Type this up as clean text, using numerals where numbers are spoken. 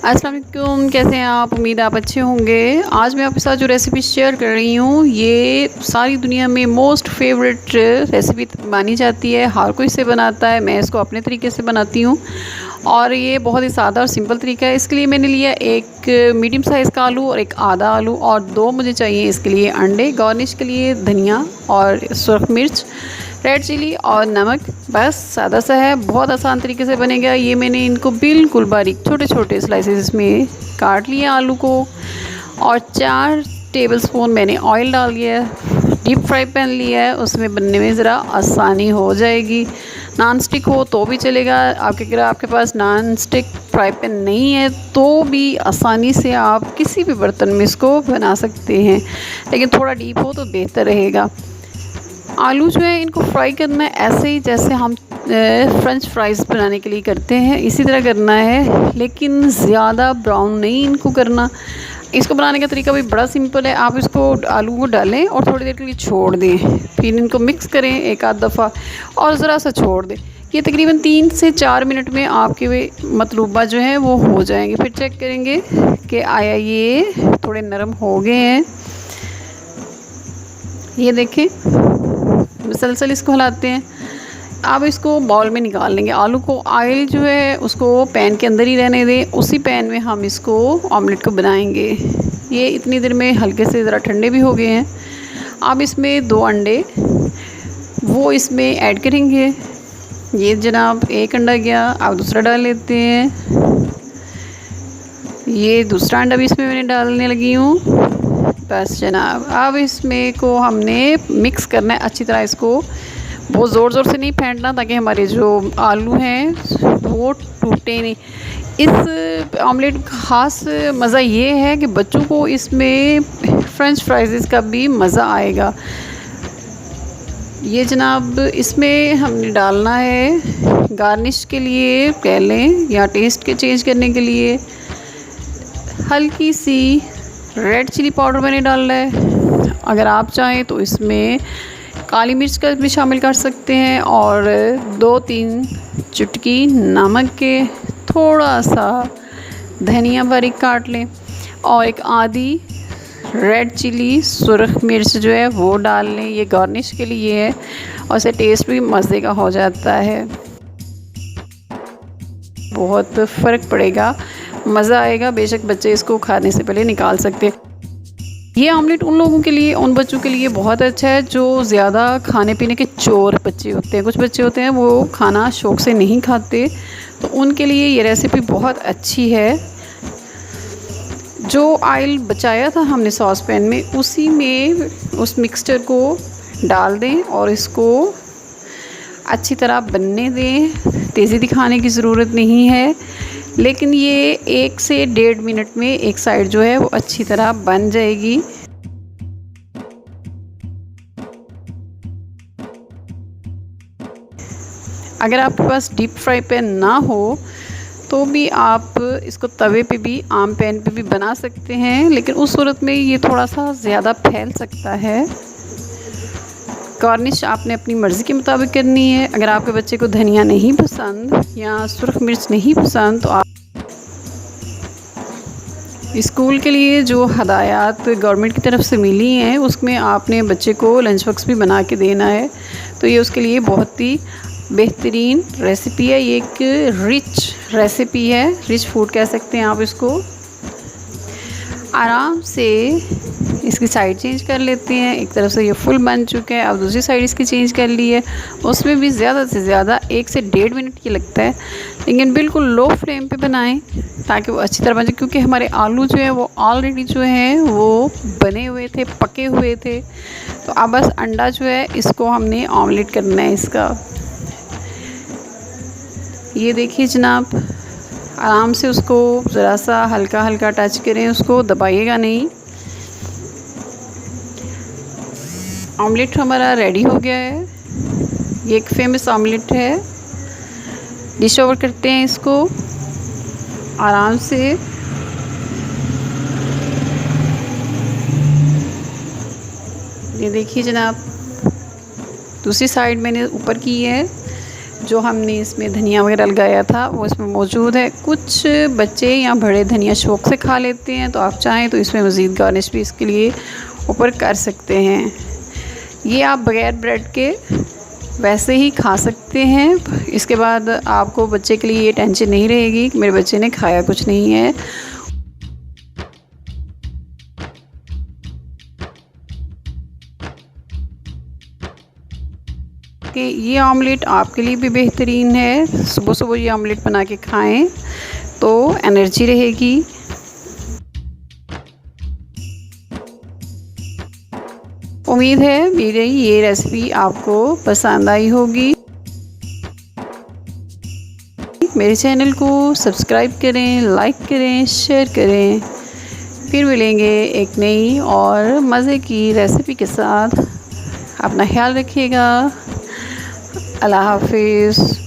अस्सलाम वालेकुम, कैसे हैं आप? उम्मीद आप अच्छे होंगे। आज मैं आपके साथ जो रेसिपी शेयर कर रही हूँ ये सारी दुनिया में मोस्ट फेवरेट रेसिपी मानी जाती है। हर कोई इसे बनाता है, मैं इसको अपने तरीके से बनाती हूँ और ये बहुत ही सादा और सिंपल तरीका है। इसके लिए मैंने लिया एक मीडियम साइज़ का आलू और एक आधा आलू और दो मुझे चाहिए इसके लिए अंडे। गार्निश के लिए धनिया और सुरख मिर्च, रेड चिली और नमक। बस सादा सा है, बहुत आसान तरीके से बनेगा। ये मैंने इनको बिल्कुल बारीक छोटे छोटे स्लाइसेस में काट लिया आलू को और 4 टेबलस्पून मैंने ऑयल डाल दिया है। डीप फ्राई पैन लिया है, उसमें बनने में ज़रा आसानी हो जाएगी। नॉन स्टिक हो तो भी चलेगा, अगर आपके पास नॉन स्टिक फ्राई पैन नहीं है तो भी आसानी से आप किसी भी बर्तन में इसको बना सकते हैं, लेकिन थोड़ा डीप हो तो बेहतर रहेगा। आलू जो है इनको फ्राई करना है ऐसे ही जैसे हम फ्रेंच फ्राइज़ बनाने के लिए करते हैं, इसी तरह करना है, लेकिन ज़्यादा ब्राउन नहीं इनको करना। इसको बनाने का तरीका भी बड़ा सिंपल है। आप इसको आलू को डालें और थोड़ी देर के लिए छोड़ दें, फिर इनको मिक्स करें एक आध दफ़ा और ज़रा सा छोड़ दें। ये तकरीबन 3 से 4 मिनट में आपके वे मतलूबा जो है वो हो जाएंगे। फिर चेक करेंगे कि आया ये थोड़े नरम हो गए हैं। ये देखें, मुसलसल इसको हिलाते हैं। अब इसको बाउल में निकाल लेंगे। आलू को ऑयल जो है उसको पैन के अंदर ही रहने दें, उसी पैन में हम इसको ऑमलेट को बनाएंगे। ये इतनी देर में हल्के से ज़रा ठंडे भी हो गए हैं। अब इसमें 2 अंडे वो इसमें ऐड करेंगे। ये जनाब एक अंडा गया, अब दूसरा डाल लेते हैं। ये दूसरा अंडा भी इसमें मैंने डालने लगी हूँ। बस जनाब, अब इसमें को हमने मिक्स करना है अच्छी तरह। इसको बहुत ज़ोर ज़ोर से नहीं फेंटना ताकि हमारे जो आलू हैं वो टूटे नहीं। इस ऑमलेट का ख़ास मज़ा ये है कि बच्चों को इसमें फ्रेंच फ्राइज़ का भी मज़ा आएगा। ये जनाब इसमें हमने डालना है गार्निश के लिए कह लें या टेस्ट के चेंज करने के लिए हल्की सी रेड चिली पाउडर मैंने डालना है। अगर आप चाहें तो इसमें काली मिर्च का भी शामिल कर सकते हैं और 2-3 चुटकी नमक के, थोड़ा सा धनिया बारीक काट लें और एक आधी रेड चिली सुरख मिर्च जो है वो डाल लें। ये गार्निश के लिए है और इससे टेस्ट भी मज़े का हो जाता है। बहुत फ़र्क पड़ेगा, मज़ा आएगा। बेशक बच्चे इसको खाने से पहले निकाल सकते हैं। ये ऑमलेट उन लोगों के लिए, उन बच्चों के लिए बहुत अच्छा है जो ज़्यादा खाने पीने के चोर बच्चे होते हैं। कुछ बच्चे होते हैं वो खाना शौक़ से नहीं खाते, तो उनके लिए ये रेसिपी बहुत अच्छी है। जो ऑयल बचाया था हमने सॉस पैन में, उसी में उस मिक्सचर को डाल दें और इसको अच्छी तरह बनने दें। तेज़ी दिखाने की ज़रूरत नहीं है, लेकिन ये 1 से 1.5 मिनट में एक साइड जो है वो अच्छी तरह बन जाएगी। अगर आपके पास डीप फ्राई पैन ना हो तो भी आप इसको तवे पे भी, आम पैन पे भी बना सकते हैं, लेकिन उस सूरत में ये थोड़ा सा ज़्यादा फैल सकता है। गार्निश आपने अपनी मर्ज़ी के मुताबिक करनी है। अगर आपके बच्चे को धनिया नहीं पसंद या सुरख मिर्च नहीं पसंद तो आप स्कूल के लिए जो हदायत गवर्नमेंट की तरफ से मिली हैं उसमें आपने बच्चे को लंच बॉक्स भी बना के देना है, तो ये उसके लिए बहुत ही बेहतरीन रेसिपी है। ये एक रिच रेसिपी है, रिच फूड कह सकते हैं आप इसको। आराम से इसकी साइड चेंज कर लेते हैं। एक तरफ से ये फुल बन चुका है, अब दूसरी साइड इसकी चेंज कर ली है। उसमें भी ज़्यादा से ज़्यादा 1 से 1.5 मिनट की लगता है, लेकिन बिल्कुल लो फ्लेम पे बनाएं ताकि वो अच्छी तरह बन जाए, क्योंकि हमारे आलू जो है वो ऑलरेडी जो है वो बने हुए थे, पके हुए थे। तो अब बस अंडा जो है इसको हमने ऑमलेट करना है इसका। ये देखिए जनाब, आराम से उसको ज़रा सा हल्का हल्का टच करें, उसको दबाइएगा नहीं। ऑमलेट हमारा रेडी हो गया है। ये एक फेमस ऑमलेट है। डिश ओवर करते हैं इसको आराम से। ये देखिए जनाब, दूसरी साइड मैंने ऊपर की है। जो हमने इसमें धनिया वगैरह लगाया था वो इसमें मौजूद है। कुछ बच्चे या बड़े धनिया शौक़ से खा लेते हैं, तो आप चाहें तो इसमें मज़ीद गार्निश भी इसके लिए ऊपर कर सकते हैं। ये आप बग़ैर ब्रेड के वैसे ही खा सकते हैं। इसके बाद आपको बच्चे के लिए ये टेंशन नहीं रहेगी कि मेरे बच्चे ने खाया कुछ नहीं है। कि ये ऑमलेट आपके लिए भी बेहतरीन है। सुबह सुबह ये ऑमलेट बना के खाएं तो एनर्जी रहेगी। उम्मीद है मेरी ये रेसिपी आपको पसंद आई होगी। मेरे चैनल को सब्सक्राइब करें, लाइक करें, शेयर करें। फिर मिलेंगे एक नई और मज़े की रेसिपी के साथ। अपना ख्याल रखिएगा। अल्लाह हाफिज़।